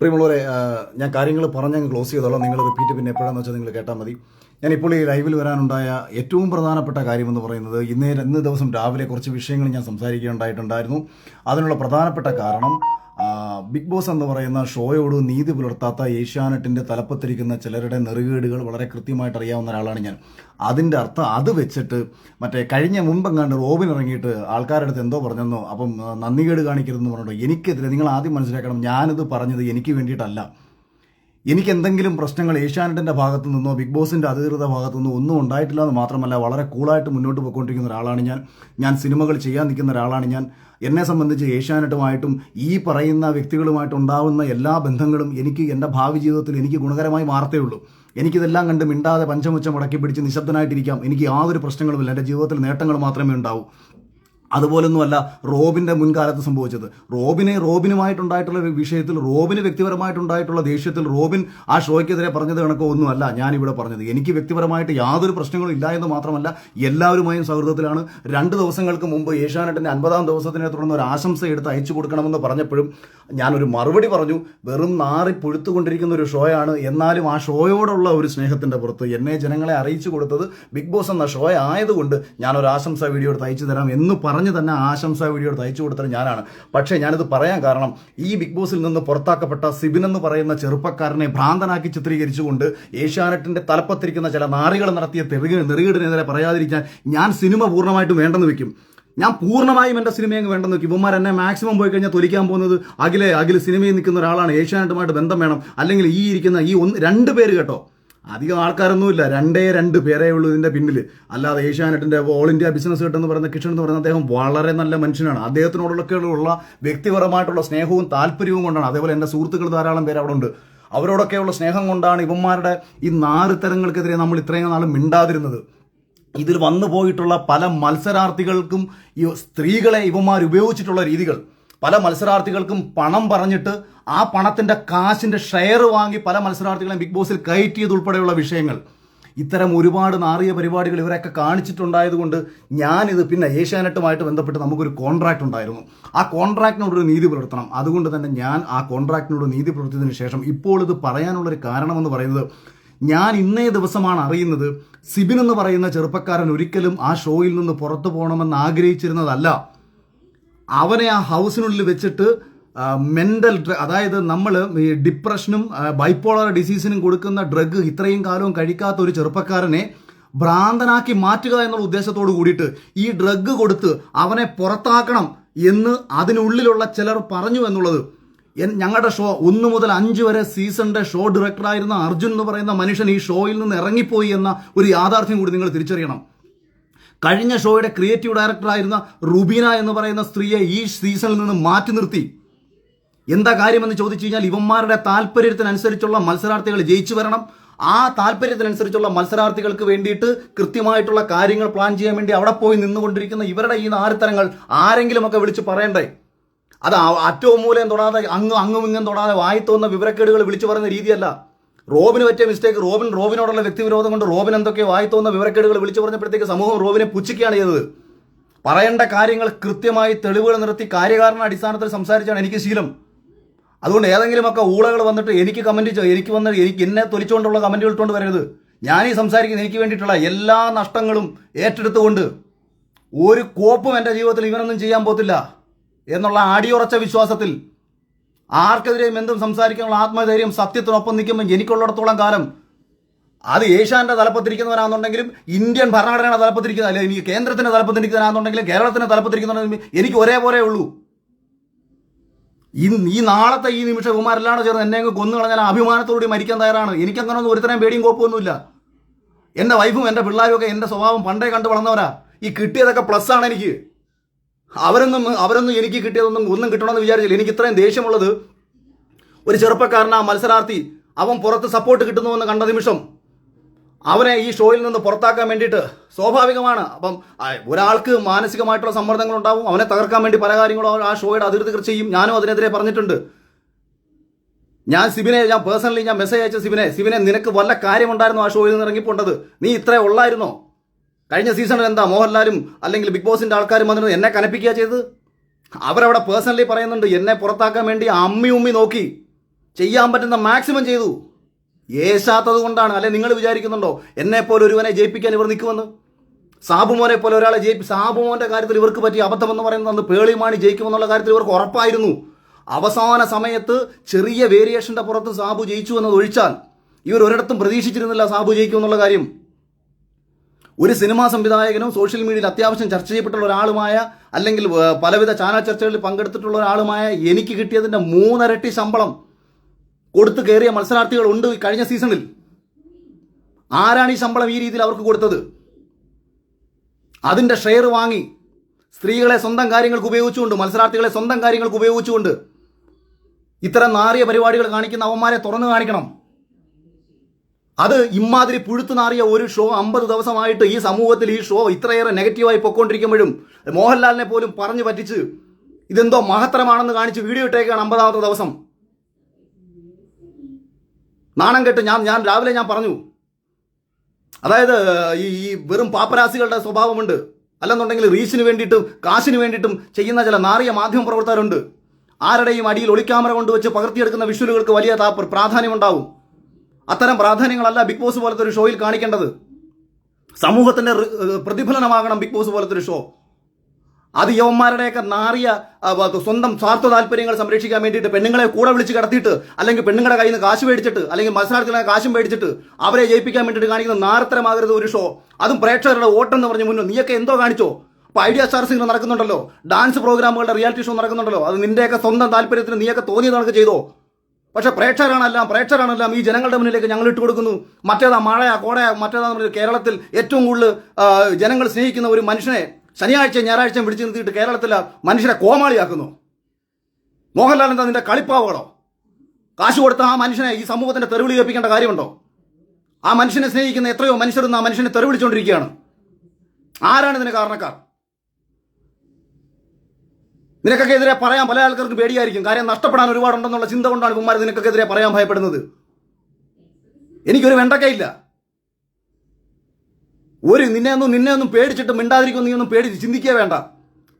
പ്രിയമുള്ളവരെ, ഞാൻ കാര്യങ്ങൾ പറഞ്ഞങ്ങ് ക്ലോസ് ചെയ്തോളാം. നിങ്ങൾ റിപ്പീറ്റ് പിന്നെ എപ്പോഴാണെന്ന് വെച്ചാൽ നിങ്ങൾ കേട്ടാൽ മതി. ഞാനിപ്പോൾ ഈ ലൈവിൽ വരാനുണ്ടായ ഏറ്റവും പ്രധാനപ്പെട്ട കാര്യമെന്ന് പറയുന്നത് ഇന്ന് ദിവസം രാവിലെ കുറച്ച് വിഷയങ്ങൾ ഞാൻ സംസാരിക്കുകയുണ്ടായിട്ടുണ്ടായിരുന്നു. അതിനുള്ള പ്രധാനപ്പെട്ട കാരണം ബിഗ് ബോസ് എന്ന് പറയുന്ന ഷോയോട് നീതി പുലർത്താത്ത ഏഷ്യാനെറ്റിൻ്റെ തലപ്പത്തിരിക്കുന്ന ചിലരുടെ നെറുകേടുകൾ വളരെ കൃത്യമായിട്ട് അറിയാവുന്ന ഒരാളാണ് ഞാൻ. അതിൻ്റെ അർത്ഥം അത് വെച്ചിട്ട് കഴിഞ്ഞ മുമ്പെങ്ങാണ്ട് റോബിൻ ഇറങ്ങിയിട്ട് ആൾക്കാരുടെ അടുത്ത് എന്തോ പറഞ്ഞെന്നോ, അപ്പം നന്ദികേട് കാണിക്കരുതെന്ന് പറഞ്ഞിട്ടോ. എനിക്കെതിരെ നിങ്ങൾ ആദ്യം മനസ്സിലാക്കണം, ഞാനിത് പറഞ്ഞത് എനിക്ക് വേണ്ടിയിട്ടല്ല. എനിക്ക് എന്തെങ്കിലും പ്രശ്നങ്ങൾ ഏഷ്യാനെറ്റിൻ്റെ ഭാഗത്തു നിന്നോ ബിഗ് ബോസിൻ്റെ അധികൃത ഭാഗത്തു നിന്നോ ഒന്നും ഉണ്ടായിട്ടില്ല എന്ന് മാത്രമല്ല, വളരെ കൂളായിട്ട് മുന്നോട്ട് പോയിക്കൊണ്ടിരിക്കുന്ന ഒരാളാണ് ഞാൻ സിനിമകൾ ചെയ്യാൻ നിൽക്കുന്ന ഒരാളാണ് ഞാൻ. എന്നെ സംബന്ധിച്ച് ഏഷ്യാനെറ്റുമായിട്ടും ഈ പറയുന്ന വ്യക്തികളുമായിട്ട് ഉണ്ടാകുന്ന എല്ലാ ബന്ധങ്ങളും എനിക്ക് എൻ്റെ ഭാവി ജീവിതത്തിൽ എനിക്ക് ഗുണകരമായി മാറത്തേ ഉള്ളൂ. എനിക്കിതെല്ലാം കണ്ട് മിണ്ടാതെ പഞ്ചമുച്ചം മുടക്കി പിടിച്ച് നിശബ്ദനായിട്ടിരിക്കാം. എനിക്ക് യാതൊരു പ്രശ്നങ്ങളുമില്ല. എൻ്റെ ജീവിതത്തിൽ നേട്ടങ്ങൾ മാത്രമേ ഉണ്ടാവൂ. അതുപോലൊന്നുമല്ല റോബിൻ്റെ മുൻകാലത്ത് സംഭവിച്ചത്. റോബിനുമായിട്ടുണ്ടായിട്ടുള്ള വിഷയത്തിൽ റോബിന് വ്യക്തിപരമായിട്ടുണ്ടായിട്ടുള്ള ദേഷ്യത്തിൽ റോബിൻ ആ ഷോയ്ക്കെതിരെ പറഞ്ഞത് കണക്കോ ഒന്നുമല്ല ഞാനിവിടെ പറഞ്ഞത്. എനിക്ക് വ്യക്തിപരമായിട്ട് യാതൊരു പ്രശ്നങ്ങളും ഇല്ല എന്ന് മാത്രമല്ല, എല്ലാവരുമായും സൗഹൃദത്തിലാണ്. 2 ദിവസങ്ങൾക്ക് മുമ്പ് ഏഷ്യാനെറ്റിൻ്റെ 50-ാം ദിവസത്തിനെ തുടർന്ന് ഒരു ആശംസ എടുത്ത് അയച്ചു കൊടുക്കണമെന്ന് പറഞ്ഞപ്പോഴും ഞാനൊരു മറുപടി പറഞ്ഞു. വെറും നാറി പൊഴുത്തുകൊണ്ടിരിക്കുന്ന ഒരു ഷോയാണ്. എന്നാലും ആ ഷോയോടുള്ള ഒരു സ്നേഹത്തിൻ്റെ പുറത്ത് എന്നെ ജനങ്ങളെ അറിയിച്ചു കൊടുത്തത് ബിഗ് ബോസ് എന്ന ഷോ ആയതുകൊണ്ട് ഞാനൊരു ആശംസ വീഡിയോ എടുത്ത് അയച്ചു തരാം എന്ന് പറഞ്ഞു തന്നെ ആശംസാ വീഡിയോ എടുത്ത് അയച്ചു കൊടുത്തത് ഞാനാണ്. പക്ഷേ ഞാനിത് പറയാൻ കാരണം ഈ ബിഗ് ബോസിൽ നിന്ന് പുറത്താക്കപ്പെട്ട സിബിൻ എന്ന് പറയുന്ന ചെറുപ്പക്കാരനെ ഭ്രാന്തനാക്കി ചിത്രീകരിച്ചുകൊണ്ട് ഏഷ്യാനെറ്റിന്റെ തലപ്പത്തിരിക്കുന്ന ചില നാറികൾ നടത്തിയ നെറുകേടിനെതിരെ പറയാതിരിക്കാൻ ഞാൻ സിനിമ പൂർണ്ണമായിട്ടും വേണ്ടെന്ന് വെക്കും. ഞാൻ പൂർണ്ണമായും എൻ്റെ സിനിമയെ വേണ്ടെന്ന് വെക്കും. ഇവന്മാർ എന്നെ മാക്സിമം പോയി കഴിഞ്ഞാൽ തൊലിക്കാൻ പോകുന്നത് അഖിലെ സിനിമയിൽ നിൽക്കുന്ന ഒരാളാണ്, ഏഷ്യാനെറ്റുമായിട്ട് ബന്ധം വേണം, അല്ലെങ്കിൽ ഈ ഇരിക്കുന്ന ഈ 2 പേര് കേട്ടോ, അധികം ആൾക്കാരൊന്നുമില്ല, 2 പേരേ ഉള്ളൂ ഇതിൻ്റെ പിന്നിൽ. അല്ലാതെ ഏഷ്യാനെറ്റിൻ്റെ ഓൾ ഇന്ത്യ ബിസിനസ് ഹെഡ് എന്ന് പറയുന്ന കിഷൻ എന്ന് പറയുന്ന അദ്ദേഹം വളരെ നല്ല മനുഷ്യനാണ്. അദ്ദേഹത്തിനോടൊക്കെയുള്ള വ്യക്തിപരമായിട്ടുള്ള സ്നേഹവും താല്പര്യവും കൊണ്ടാണ്. അതേപോലെ എൻ്റെ സുഹൃത്തുക്കൾ ധാരാളം പേര് അവിടെ ഉണ്ട്. അവരോടൊക്കെയുള്ള സ്നേഹം കൊണ്ടാണ് ഇവന്മാരുടെ ഈ നാറിത്തരങ്ങൾക്കെതിരെ നമ്മൾ ഇത്രയും നാളും മിണ്ടാതിരുന്നത്. ഇതിൽ വന്നു പോയിട്ടുള്ള പല മത്സരാർത്ഥികൾക്കും ഈ സ്ത്രീകളെ ഇവന്മാർ ഉപയോഗിച്ചിട്ടുള്ള രീതികൾ, പല മത്സരാർത്ഥികൾക്കും പണം പറഞ്ഞിട്ട് ആ പണത്തിൻ്റെ കാശിൻ്റെ ഷെയർ വാങ്ങി പല മത്സരാർത്ഥികളെയും ബിഗ് ബോസിൽ കയറ്റിയതുൾപ്പെടെയുള്ള വിഷയങ്ങൾ, ഇത്തരം ഒരുപാട് നാറിയ പരിപാടികൾ ഇവരൊക്കെ കാണിച്ചിട്ടുണ്ടായതുകൊണ്ട് ഞാനിത് പിന്നെ ഏഷ്യാനെറ്റുമായിട്ട് ബന്ധപ്പെട്ട് നമുക്കൊരു കോൺട്രാക്ട് ഉണ്ടായിരുന്നു. ആ കോൺട്രാക്റ്റിനോടൊരു നീതി പുലർത്തണം. അതുകൊണ്ട് തന്നെ ഞാൻ ആ കോൺട്രാക്റ്റിനോട് നീതി പുലർത്തിയതിന് ശേഷം ഇപ്പോൾ ഇത് പറയാനുള്ളൊരു കാരണമെന്ന് പറയുന്നത്, ഞാൻ ഇന്നേ ദിവസമാണ് അറിയുന്നത് സിബിൻ എന്ന് പറയുന്ന ചെറുപ്പക്കാരൻ ഒരിക്കലും ആ ഷോയിൽ നിന്ന് പുറത്തു പോകണമെന്ന് ആഗ്രഹിച്ചിരുന്നതല്ല. അവനെ ആ ഹൗസിനുള്ളിൽ വെച്ചിട്ട് മെൻ്റൽ അതായത് നമ്മൾ ഈ ഡിപ്രഷനും ബൈപ്പോളർ ഡിസീസിനും കൊടുക്കുന്ന ഡ്രഗ് ഇത്രയും കാലവും കഴിക്കാത്ത ഒരു ചെറുപ്പക്കാരനെ ഭ്രാന്തനാക്കി മാറ്റുക എന്നുള്ള ഉദ്ദേശത്തോട് കൂടിയിട്ട് ഈ ഡ്രഗ് കൊടുത്ത് അവനെ പുറത്താക്കണം എന്ന് അതിനുള്ളിലുള്ള ചിലർ പറഞ്ഞു എന്നുള്ളത്. ഞങ്ങളുടെ ഷോ 1 മുതൽ 5 വരെ സീസണിന്റെ ഷോ ഡയറക്ടറായിരുന്ന അർജുൻ എന്ന് പറയുന്ന മനുഷ്യൻ ഈ ഷോയിൽ നിന്ന് ഇറങ്ങിപ്പോയി എന്ന ഒരു യാഥാർത്ഥ്യം കൂടി നിങ്ങൾ തിരിച്ചറിയണം. കഴിഞ്ഞ ഷോയുടെ ക്രിയേറ്റീവ് ഡയറക്ടറായിരുന്ന റുബീന എന്ന് പറയുന്ന സ്ത്രീയെ ഈ സീസണിൽ നിന്ന് മാറ്റി നിർത്തി. എന്താ കാര്യമെന്ന് ചോദിച്ചു കഴിഞ്ഞാൽ, ഇവന്മാരുടെ താല്പര്യത്തിനനുസരിച്ചുള്ള മത്സരാർത്ഥികൾ ജയിച്ചു വരണം. ആ താല്പര്യത്തിനനുസരിച്ചുള്ള മത്സരാർത്ഥികൾക്ക് വേണ്ടിയിട്ട് കൃത്യമായിട്ടുള്ള കാര്യങ്ങൾ പ്ലാൻ ചെയ്യാൻ വേണ്ടി അവിടെ പോയി നിന്നുകൊണ്ടിരിക്കുന്ന ഇവരുടെ ഈ നാരിത്തരങ്ങൾ ആരെങ്കിലുമൊക്കെ വിളിച്ച് പറയണ്ടേ? അത് അറ്റവും മൂലം തൊടാതെ അങ്ങും ഇങ്ങും തൊടാതെ വായിത്തോന്ന വിവരക്കേടുകൾ വിളിച്ചു പറയുന്ന രീതിയല്ല. റോബിന് പറ്റിയ മിസ്റ്റേക്ക്, റോബിനോടുള്ള വ്യക്തിവിരോധം കൊണ്ട് റോബിൻ എന്തൊക്കെ വായിത്തോന്ന വിവരക്കേടുകൾ വിളിച്ചു പറഞ്ഞപ്പോഴത്തേക്ക് സമൂഹം റോബിനെ പുച്ഛിക്കുകയാണ് ചെയ്തത്. പറയേണ്ട കാര്യങ്ങൾ കൃത്യമായി തെളിവുകൾ നിർത്തി കാര്യകാരണ അടിസ്ഥാനത്തിൽ സംസാരിച്ചാണ് എനിക്ക് ശീലം. അതുകൊണ്ട് ഏതെങ്കിലുമൊക്കെ ഊളകൾ വന്നിട്ട് എനിക്ക് എന്നെ തൊലിച്ചുകൊണ്ടുള്ള കമൻറ്റുകൾ ഇട്ടുകൊണ്ട് വരരുത്. ഞാനീ സംസാരിക്കുന്നത് എനിക്ക് വേണ്ടിയിട്ടുള്ള എല്ലാ നഷ്ടങ്ങളും ഏറ്റെടുത്തുകൊണ്ട് ഒരു കോപ്പും എൻ്റെ ജീവിതത്തിൽ ഇവനൊന്നും ചെയ്യാൻ പോത്തില്ല എന്നുള്ള അടിയുറച്ച വിശ്വാസത്തിൽ ആർക്കെതിരെയും എന്തും സംസാരിക്കാനുള്ള ആത്മധൈര്യം സത്യത്തിനൊപ്പം നിൽക്കുമ്പോൾ എനിക്കുള്ളിടത്തോളം കാലം അത് ഏഷ്യാന്റെ തലപ്പത്തിരിക്കുന്നവരാണെന്നുണ്ടെങ്കിലും ഇന്ത്യൻ ഭരണഘടനയുടെ തലപ്പത്തിരിക്കുന്ന, അല്ലെങ്കിൽ എനിക്ക് കേന്ദ്രത്തിന്റെ തലപ്പത്തിരിക്കുന്നവരാണെന്നുണ്ടെങ്കിലും കേരളത്തിന്റെ തലപ്പത്തിരിക്കുന്നവരാണെങ്കിലും എനിക്ക് ഒരേപോലെ ഉള്ളൂ. ഈ നാളത്തെ ഈ നിമിഷം കുമാരെല്ലാം ചേർന്ന് എന്നെ കൊന്നു കളഞ്ഞാൽ അഭിമാനത്തോടുകൂടി മരിക്കാൻ തയ്യാറാണ്. എനിക്കങ്ങനൊന്നും ഒരുത്തരം പേടിയും കോപ്പമൊന്നുമില്ല. എൻ്റെ വൈഫും എൻ്റെ പിള്ളേരും ഒക്കെ എൻ്റെ സ്വഭാവം പണ്ടേ കണ്ടു വളർന്നവരാ. ഈ കിട്ടിയതൊക്കെ പ്ലസ് ആണ് എനിക്ക്. അവരൊന്നും എനിക്ക് ഒന്നും കിട്ടണമെന്ന് വിചാരിച്ചില്ല. എനിക്ക് ഇത്രയും ദേഷ്യമുള്ളത് ഒരു ചെറുപ്പക്കാരൻ, ആ മത്സരാർത്ഥി, അവൻ പുറത്ത് സപ്പോർട്ട് കിട്ടുന്നുവെന്ന് കണ്ട നിമിഷം അവനെ ഈ ഷോയിൽ നിന്ന് പുറത്താക്കാൻ വേണ്ടിയിട്ട് സ്വാഭാവികമാണ്. അപ്പം ഒരാൾക്ക് മാനസികമായിട്ടുള്ള സമ്മർദ്ദങ്ങൾ ഉണ്ടാവും. അവനെ തകർക്കാൻ വേണ്ടി പല കാര്യങ്ങളും ആ ഷോയുടെ അധികൃതർ ചെയ്യും. ഞാനും അതിനെതിരെ പറഞ്ഞിട്ടുണ്ട്. ഞാൻ പേഴ്സണലി മെസ്സേജ് അയച്ച സിബിനെ നിനക്ക് വല്ല കാര്യമുണ്ടായിരുന്നു ആ ഷോയിൽ നിന്ന് ഇറങ്ങിപ്പോണ്ടത്? നീ ഇത്രേ ഉള്ളായിരുന്നോ? കഴിഞ്ഞ സീസണിൽ എന്താ മോഹൻലാലും അല്ലെങ്കിൽ ബിഗ് ബോസിന്റെ ആൾക്കാരും വന്നിട്ട് എന്നെ കനപ്പിക്കുക ചെയ്തത്? അവരവിടെ പേഴ്സണലി പറയുന്നുണ്ട്, എന്നെ പുറത്താക്കാൻ വേണ്ടി ഉമ്മി നോക്കി, ചെയ്യാൻ പറ്റുന്ന മാക്സിമം ചെയ്തു. ഏശാത്തത് കൊണ്ടാണ്. അല്ലെ നിങ്ങൾ വിചാരിക്കുന്നുണ്ടോ എന്നെപ്പോലെ ഒരുവനെ ജയിപ്പിക്കാൻ ഇവർ നിൽക്കുമെന്ന്? സാബുമോനെ പോലെ ഒരാളെ സാബുമോന്റെ കാര്യത്തിൽ ഇവർക്ക് പറ്റിയ അബദ്ധമെന്ന് പറയുന്നത് അന്ന് പേളിമാണി ജയിക്കുമെന്നുള്ള കാര്യത്തിൽ ഇവർക്ക് ഉറപ്പായിരുന്നു. അവസാന സമയത്ത് ചെറിയ വേരിയേഷന്റെ പുറത്ത് സാബു ജയിച്ചു എന്നത് ഒഴിച്ചാൽ ഇവർ ഒരിടത്തും പ്രതീക്ഷിച്ചിരുന്നില്ല സാബു ജയിക്കുമെന്നുള്ള കാര്യം. ഒരു സിനിമാ സംവിധായകനും സോഷ്യൽ മീഡിയയിൽ അത്യാവശ്യം ചർച്ച ചെയ്യപ്പെട്ടുള്ള ഒരാളുമായ, അല്ലെങ്കിൽ പലവിധ ചാനൽ ചർച്ചകളിൽ പങ്കെടുത്തിട്ടുള്ള ഒരാളുമായ എനിക്ക് കിട്ടിയതിന്റെ 3 ഇരട്ടി ശമ്പളം കൊടുത്തു കയറിയ മത്സരാർത്ഥികളുണ്ട് കഴിഞ്ഞ സീസണിൽ. ആരാണ് ഈ ശമ്പളം ഈ രീതിയിൽ അവർക്ക് കൊടുത്തത്? അതിന്റെ ഷെയർ വാങ്ങി സ്ത്രീകളെ സ്വന്തം കാര്യങ്ങൾക്ക് ഉപയോഗിച്ചുകൊണ്ട്, മത്സരാർത്ഥികളെ സ്വന്തം കാര്യങ്ങൾക്ക് ഉപയോഗിച്ചുകൊണ്ട് ഇത്തരം നാറിയ പരിപാടികൾ കാണിക്കുന്ന അവന്മാരെ തുറന്നു കാണിക്കണം. അത് ഇമാതിരി പുഴുത്തു നാറിയ ഒരു ഷോ 50 ദിവസമായിട്ട് ഈ സമൂഹത്തിൽ ഈ ഷോ ഇത്രയേറെ നെഗറ്റീവായി പൊയ്ക്കൊണ്ടിരിക്കുമ്പോഴും മോഹൻലാലിനെ പോലും പറഞ്ഞു പറ്റിച്ച് ഇതെന്തോ മഹത്തരമാണെന്ന് കാണിച്ച് വീഡിയോ ഇട്ടേക്കാണ് 50ാമത്തെ ദിവസം. നാണം കെട്ട് ഞാൻ രാവിലെ പറഞ്ഞു, അതായത് ഈ വെറും പാപ്പരാസികളുടെ സ്വഭാവമുണ്ട്, അല്ലെന്നുണ്ടെങ്കിൽ റീച്ചിന് വേണ്ടിയിട്ടും കാശിന് വേണ്ടിയിട്ടും ചെയ്യുന്ന ചില നാറിയ മാധ്യമ പ്രവർത്തകരുണ്ട്. ആരുടെയും അടിയിൽ ഒളിക്യാമറ കൊണ്ടുവച്ച് പകർത്തിയെടുക്കുന്ന വിഷ്വലുകൾക്ക് വലിയ പ്രാധാന്യമുണ്ടാവും. അത്തരം പ്രാധാന്യങ്ങളല്ല ബിഗ് ബോസ് പോലത്തെ ഒരു ഷോയിൽ കാണിക്കേണ്ടത്. സമൂഹത്തിന്റെ പ്രതിഫലനമാകണം ബിഗ് ബോസ് പോലത്തെ ഒരു ഷോ. അത് യവന്മാരുടെയൊക്കെ നാറിയ സ്വന്തം സ്വാർത്ഥ താല്പര്യങ്ങൾ സംരക്ഷിക്കാൻ വേണ്ടിയിട്ട് പെണ്ണുങ്ങളെ കൂടെ വിളിച്ച് കിടത്തിയിട്ട്, അല്ലെങ്കിൽ പെണ്ണുങ്ങളുടെ കയ്യിൽ നിന്ന് കാശ് മേടിച്ചിട്ട്, അല്ലെങ്കിൽ മത്സരാർത്ഥികളെ കാശും മേടിച്ചിട്ട് അവരെ ജയിപ്പിക്കാൻ വേണ്ടിയിട്ട് കാണിക്കുന്ന നാരത്തരമാകരുത് ഒരു ഷോ. അതും പ്രേക്ഷകരുടെ വോട്ടെന്ന് പറഞ്ഞ് മുന്നോ നീയൊക്കെ എന്തോ കാണിച്ചോ? അപ്പോൾ ഐഡിയ സ്റ്റാർ സിംഗർ നടക്കുന്നുണ്ടല്ലോ, ഡാൻസ് പ്രോഗ്രാമുകളുടെ റിയാലിറ്റി ഷോ നടക്കുന്നുണ്ടല്ലോ, അത് നിന്റെയൊക്കെ സ്വന്തം താല്പര്യത്തിന് നീയൊക്കെ തോന്നിയത് നടക്ക് ചെയ്തോ. പക്ഷെ പ്രേക്ഷകരാണെല്ലാം ഈ ജനങ്ങളുടെ മുന്നിലേക്ക് ഞങ്ങൾ ഇട്ട് കൊടുക്കുന്നു. മറ്റേതാ മഴയാ കോടയാ മറ്റേതാ കേരളത്തിൽ ഏറ്റവും കൂടുതൽ ജനങ്ങൾ സ്നേഹിക്കുന്ന ഒരു മനുഷ്യനെ ശനിയാഴ്ച ഞായറാഴ്ച പിടിച്ചു നിർത്തിയിട്ട് കേരളത്തിലെ മനുഷ്യരെ കോമാളിയാക്കുന്നു. മോഹൻലാൽ എന്താ നിന്റെ കളിപ്പാവുകളോ? കാശ് കൊടുത്ത ആ മനുഷ്യനെ ഈ സമൂഹത്തിന്റെ തെരുവിളി കേൾപ്പിക്കേണ്ട കാര്യമുണ്ടോ? ആ മനുഷ്യനെ സ്നേഹിക്കുന്ന എത്രയോ മനുഷ്യരൊന്നും ആ മനുഷ്യനെ തെരുവിളിച്ചുകൊണ്ടിരിക്കുകയാണ്. ആരാണ് ഇതിന് കാരണക്കാർ? നിനക്കൊക്കെ എതിരെ പറയാൻ പല ആൾക്കാർക്ക് പേടിയായിരിക്കും. കാര്യം നഷ്ടപ്പെടാൻ ഒരുപാടുണ്ടെന്നുള്ള ചിന്ത കൊണ്ടാണ് കുമാരൻ നിനക്കൊക്കെ എതിരെ പറയാൻ ഭയപ്പെടുന്നത്. എനിക്കൊരു വെണ്ടക്കയില്ല. നിന്നെ ഒന്നും പേടിച്ചിട്ട് മിണ്ടാതിരിക്കും, നീ ഒന്നും പേടിച്ച് ചിന്തിക്കുക വേണ്ട.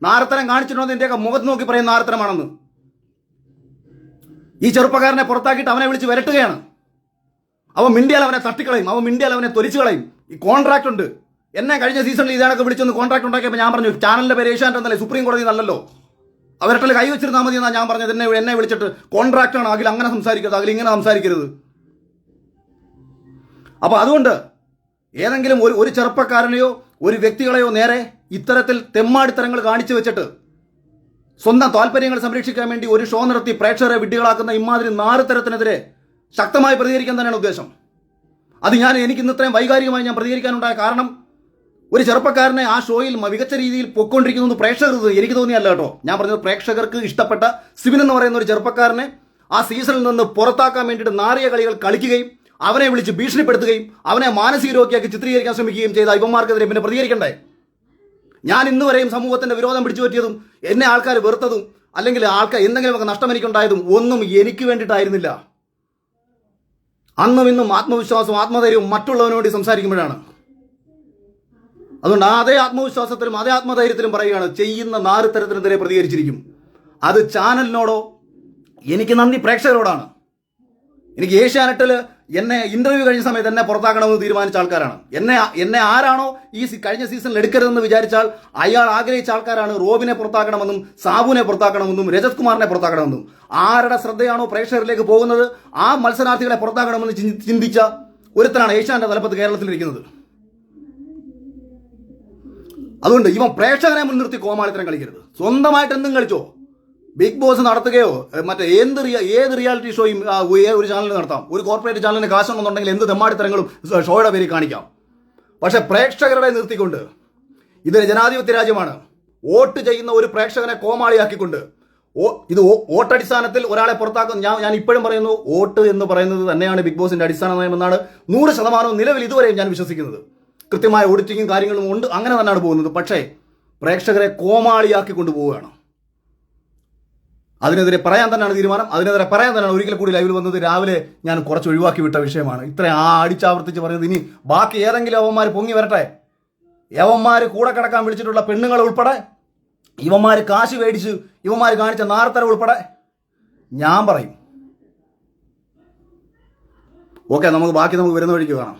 നാരത്തരം കാണിച്ചിട്ടുണ്ടോ നിന്റെയൊക്കെ മുഖത്ത് നോക്കി പറയുന്ന നാരത്തരമാണെന്ന്. ഈ ചെറുപ്പക്കാരനെ പുറത്താക്കിയിട്ട് അവനെ വിളിച്ച് വരട്ടുകയാണ്. അവൻ മിണ്ടിയാൽ അവനെ തട്ടിക്കളയും, അവൻ മിണ്ടിയാൽ അവനെ തൊലിച്ചു കളയും. ഈ കോൺട്രാക്ട് ഉണ്ട്. എന്നെ കഴിഞ്ഞ സീസണിൽ ഇതാണൊക്കെ വിളിച്ചൊന്ന് കോൺട്രാക്ട് ഉണ്ടാക്കിയപ്പോൾ ഞാൻ പറഞ്ഞു, ചാനലിന്റെ പേര് ഏഷ്യാനെറ്റ് എന്നല്ലേ, സുപ്രീം കോടതി നല്ലല്ലോ, അവരുടെ കൈ വെച്ചിരുന്നാൽ മതി എന്നാണ് ഞാൻ പറഞ്ഞത്. എന്നെ വിളിച്ചിട്ട് കോൺട്രാക്ട് ആണ്, അഖിൽ അങ്ങനെ സംസാരിക്കരുത്, അഖിൽ ഇങ്ങനെ സംസാരിക്കരുത്. അപ്പൊ അതുകൊണ്ട് ഏതെങ്കിലും ഒരു ചെറുപ്പക്കാരനെയോ ഒരു വ്യക്തികളെയോ നേരെ ഇത്തരത്തിൽ തെമ്മാടിത്തരങ്ങൾ കാണിച്ചു വെച്ചിട്ട് സ്വന്തം താല്പര്യങ്ങൾ സംരക്ഷിക്കാൻ വേണ്ടി ഒരു ഷോ നടത്തി പ്രേക്ഷകരെ വിഡ്ഢികളാക്കുന്ന ഇമാതിരി നാറുതരത്തിനെതിരെ ശക്തമായി പ്രതികരിക്കാൻ തന്നെയാണ് ഉദ്ദേശം. അത് എനിക്ക് ഇന്ന് ഇത്രയും വൈകാരികമായി ഞാൻ പ്രതികരിക്കാനുണ്ടായ കാരണം, ഒരു ചെറുപ്പക്കാരനെ ആ ഷോയിൽ മികച്ച രീതിയിൽ പൊയ്ക്കൊണ്ടിരിക്കുന്നത് പ്രേക്ഷകർക്ക് എനിക്ക് തോന്നിയല്ല കേട്ടോ. ഞാൻ പറഞ്ഞത് പ്രേക്ഷകർക്ക് ഇഷ്ടപ്പെട്ട സിബിൻ എന്ന് പറയുന്ന ഒരു ചെറുപ്പക്കാരനെ ആ സീസണിൽ നിന്ന് പുറത്താക്കാൻ വേണ്ടിയിട്ട് നാറിയ കളികൾ കളിക്കുകയും അവനെ വിളിച്ച് ഭീഷണിപ്പെടുത്തുകയും അവനെ മാനസിക രോഗിയാക്കി ചിത്രീകരിക്കാൻ ശ്രമിക്കുകയും ചെയ്ത ഇവന്മാർക്കെതിരെ പിന്നെ പ്രതികരിക്കണ്ടേ? ഞാൻ ഇന്ന് വരെയും സമൂഹത്തിന്റെ വിരോധം പിടിച്ചു പറ്റിയതും എന്നെ ആൾക്കാർ വെറുത്തതും അല്ലെങ്കിൽ ആൾക്കാർ എന്തെങ്കിലുമൊക്കെ നഷ്ടം എനിക്കുണ്ടായതും ഒന്നും എനിക്ക് വേണ്ടിയിട്ടായിരുന്നില്ല. അന്നും ഇന്നും ആത്മവിശ്വാസവും ആത്മധൈര്യവും മറ്റുള്ളവനോട് വേണ്ടി സംസാരിക്കുമ്പോഴാണ്. അതുകൊണ്ട് അതേ ആത്മവിശ്വാസത്തിലും അതേ ആത്മധൈര്യത്തിലും പറയുകയാണ്, ചെയ്യുന്ന നാറുത്തരത്തിനെതിരെ പ്രതികരിച്ചിരിക്കും. അത് ചാനലിനോടോ എനിക്ക് നന്ദി പ്രേക്ഷകരോടാണ്. എനിക്ക് ഏഷ്യാനെറ്റിൽ എന്നെ ഇന്റർവ്യൂ കഴിഞ്ഞ സമയത്ത് എന്നെ പുറത്താക്കണമെന്ന് തീരുമാനിച്ച ആൾക്കാരാണ്. എന്നെ ആരാണോ ഈ കഴിഞ്ഞ സീസണിൽ എടുക്കരുതെന്ന് വിചാരിച്ചാൽ അയാൾ ആഗ്രഹിച്ച ആൾക്കാരാണ് റോബിനെ പുറത്താക്കണമെന്നും സാബുവിനെ പുറത്താക്കണമെന്നും രജത് കുമാറിനെ പുറത്താക്കണമെന്നും. ആരുടെ ശ്രദ്ധയാണോ പ്രേക്ഷകരിലേക്ക് പോകുന്നത് ആ മത്സരാർത്ഥികളെ പുറത്താക്കണമെന്ന് ചിന്തിച്ച ഒരുത്തരാണ് ഏഷ്യാന്റെ തലപ്പത്ത് കേരളത്തിലിരിക്കുന്നത്. അതുകൊണ്ട് ഇവൻ പ്രേക്ഷകനെ മുൻനിർത്തി കോമാളിത്തരം കളിക്കരുത്. സ്വന്തമായിട്ട് എന്തും കളിച്ചോ. ബിഗ് ബോസ് നടത്തുകയോ മറ്റേ ഏത് റിയാലിറ്റി ഷോയും ഒരു ചാനലിൽ നടത്താം. ഒരു കോർപ്പറേറ്റ് ചാനലിന് കാശുണ്ടെന്നുണ്ടെങ്കിൽ എന്ത് തെമ്മാടിത്തരങ്ങളും ഷോയുടെ പേരിൽ കാണിക്കാം. പക്ഷെ പ്രേക്ഷകരെ നിർത്തിക്കൊണ്ട്, ഇതൊരു ജനാധിപത്യ രാജ്യമാണ്. വോട്ട് ചെയ്യുന്ന ഒരു പ്രേക്ഷകനെ കോമാളിയാക്കിക്കൊണ്ട് ഇത് വോട്ടടിസ്ഥാനത്തിൽ ഒരാളെ പുറത്താക്കും. ഞാൻ ഇപ്പോഴും പറയുന്നു, വോട്ട് എന്ന് പറയുന്നത് തന്നെയാണ് ബിഗ് ബോസിന്റെ അടിസ്ഥാന നയമെന്നാണ് 100% നിലവിൽ ഇതുവരെയും ഞാൻ വിശ്വസിക്കുന്നത്. കൃത്യമായ ഓഡിറ്റിങ്ങും കാര്യങ്ങളും ഉണ്ട്, അങ്ങനെ തന്നെയാണ് പോകുന്നത്. പക്ഷേ പ്രേക്ഷകരെ കോമാളിയാക്കി കൊണ്ടുപോവുകയാണ്. അതിനെതിരെ പറയാൻ തന്നെയാണ് തീരുമാനം. അതിനെതിരെ പറയാൻ തന്നെയാണ് ഒരിക്കൽ കൂടി ലൈവിൽ വന്നത്. രാവിലെ ഞാൻ കുറച്ച് ഒഴിവാക്കി വിട്ട വിഷയമാണ്. ഇത്രയും അടിച്ചാവർത്തിച്ച് പറയുന്നത്. ഇനി ബാക്കി ഏതെങ്കിലും യവന്മാർ പൊങ്ങി വരട്ടെ. യവന്മാർ കൂടെ കിടക്കാൻ വിളിച്ചിട്ടുള്ള പെണ്ണുങ്ങൾ ഉൾപ്പെടെ ഇവന്മാർ കാശ് മേടിച്ച് ഇവന്മാർ കാണിച്ച നാർത്തര ഉൾപ്പെടെ ഞാൻ പറയും. ഓക്കെ, നമുക്ക് ബാക്കി വരുന്ന വഴിക്ക് കാണാം.